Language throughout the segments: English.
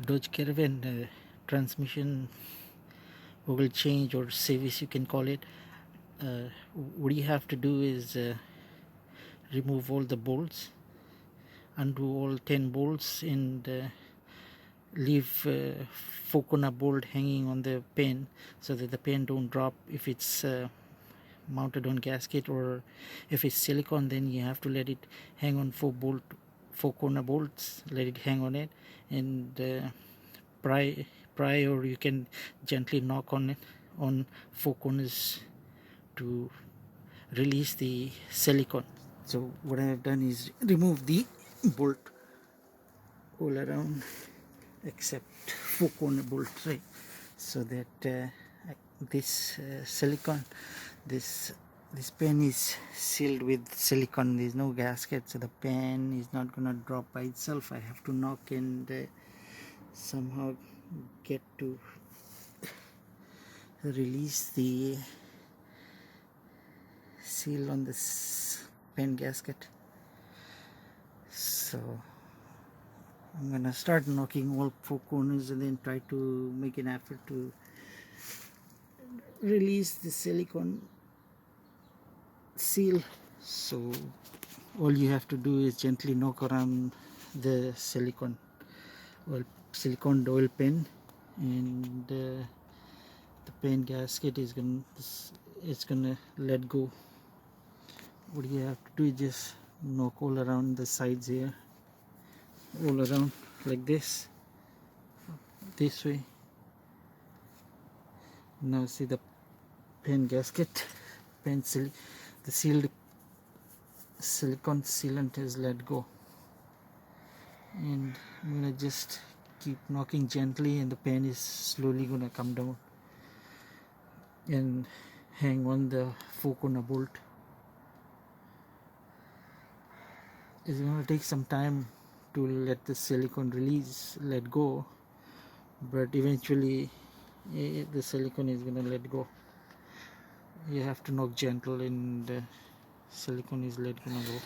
Dodge Caravan transmission oil change or service, you can call it. What you have to do is remove all the bolts, undo all 10 bolts, and leave 4 corner bolt hanging on the pen so that the pen don't drop if it's mounted on gasket, or if it's silicone then you have to let it hang on 4 corner bolts, let it hang on it, and pry, or you can gently knock on it on 4 corners to release the silicone. So what I have done is remove the bolt all around except 4 corner bolts, right? So that this silicone, this pen is sealed with silicone. There is no gasket, so the pen is not gonna drop by itself. I have to knock and somehow get to release the seal on this pen gasket. So I'm gonna start knocking all 4 corners and then try to make an effort to release the silicone seal. So all you have to do is gently knock around the silicone oil pen, and the pen gasket is gonna let go. What you have to do is just knock all around the sides here, all around like this way. Now see the pen gasket, the sealed silicone sealant has let go, and I'm gonna just keep knocking gently, and the pen is slowly gonna come down and hang on the 4 corner bolt. It's gonna take some time to let the silicone let go, but eventually the silicone is gonna let go. You have to knock gentle and the silicone is gonna go.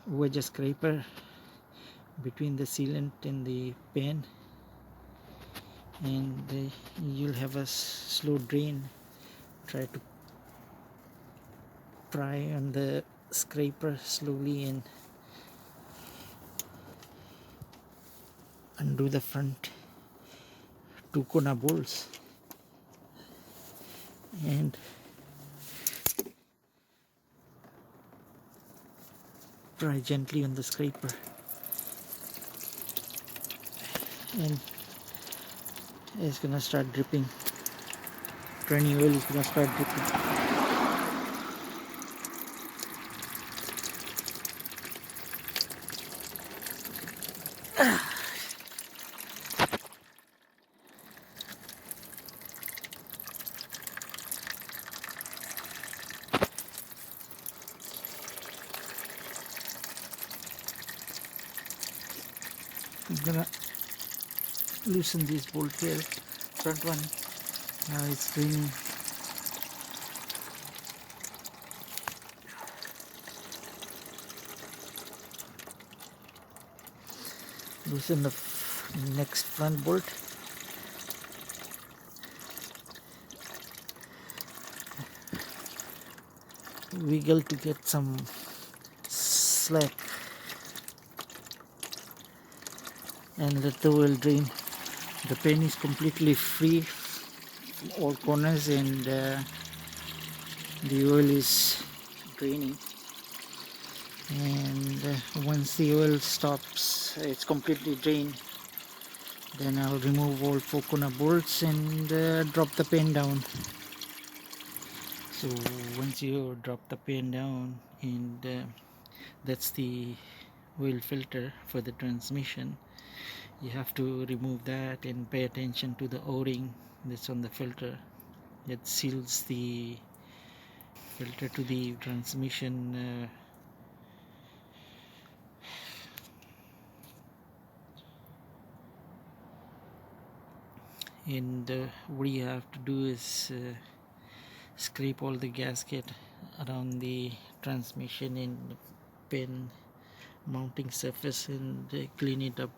Wedge a scraper between the sealant and the pen, and you'll have a slow drain. Try to pry on the scraper slowly and undo the front 2 corner bolts, and pry gently on the scraper, and it's gonna start dripping. Running oil is gonna start dripping. I'm gonna loosen this bolt here, front one. Now it's draining. Loosen the next front bolt. Wiggle to get some slack and let the oil drain. The pen is completely free from all corners, and the oil is draining. And once the oil stops, it's completely drained, then I'll remove all 4 corner bolts and drop the pen down. So once you drop the pen down, and that's the oil filter for the transmission, you have to remove that and pay attention to the o-ring that's on the filter that seals the filter to the transmission and what you have to do is scrape all the gasket around the transmission and pen mounting surface and clean it up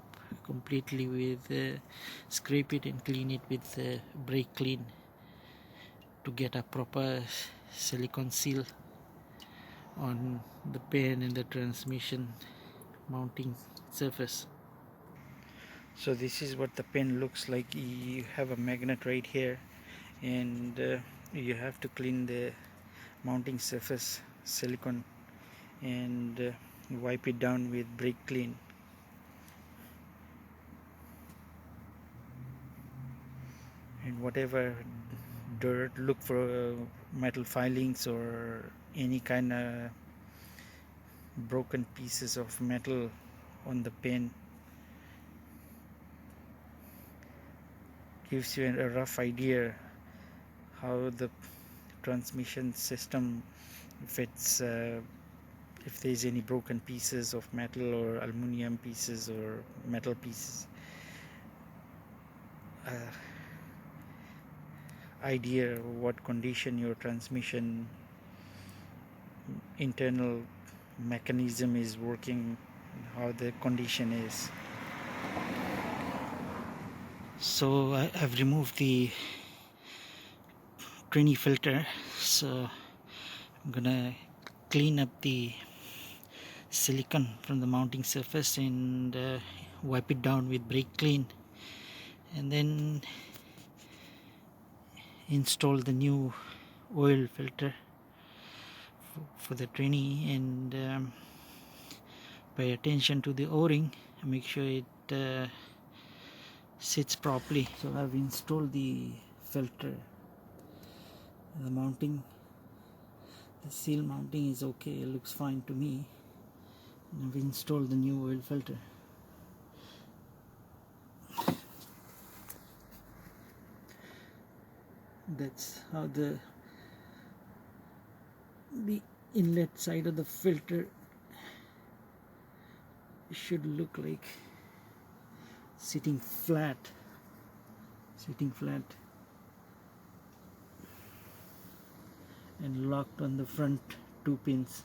completely with scrape it and clean it with brake clean to get a proper silicone seal on the pen and the transmission mounting surface. So this is what the pen looks like. You have a magnet right here, and you have to clean the mounting surface silicone and wipe it down with brake clean. And whatever dirt, look for metal filings or any kind of broken pieces of metal on the pen. Gives you a rough idea how the transmission system fits, if there's any broken pieces of metal or aluminum pieces or metal pieces. Idea what condition your transmission internal mechanism is working, how the condition is. So I've removed the trainee filter, so I'm gonna clean up the silicone from the mounting surface and wipe it down with brake clean, and then install the new oil filter for the trainee, and pay attention to the o-ring, make sure it sits properly. So I've installed the filter, the mounting, the seal mounting is okay, it looks fine to me. I've installed the new oil filter. That's how the inlet side of the filter should look like, sitting flat and locked on the front two pins.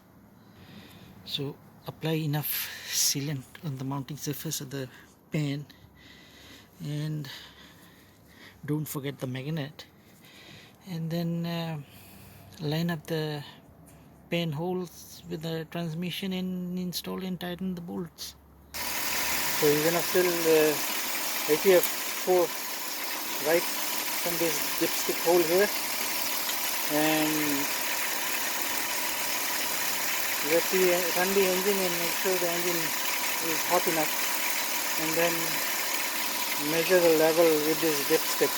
So apply enough sealant on the mounting surface of the pen, and don't forget the magnet, and then line up the pen holes with the transmission and install and tighten the bolts. So you're gonna fill the ATF 4 right from this dipstick hole here, and run the engine and make sure the engine is hot enough, and then measure the level with this dipstick.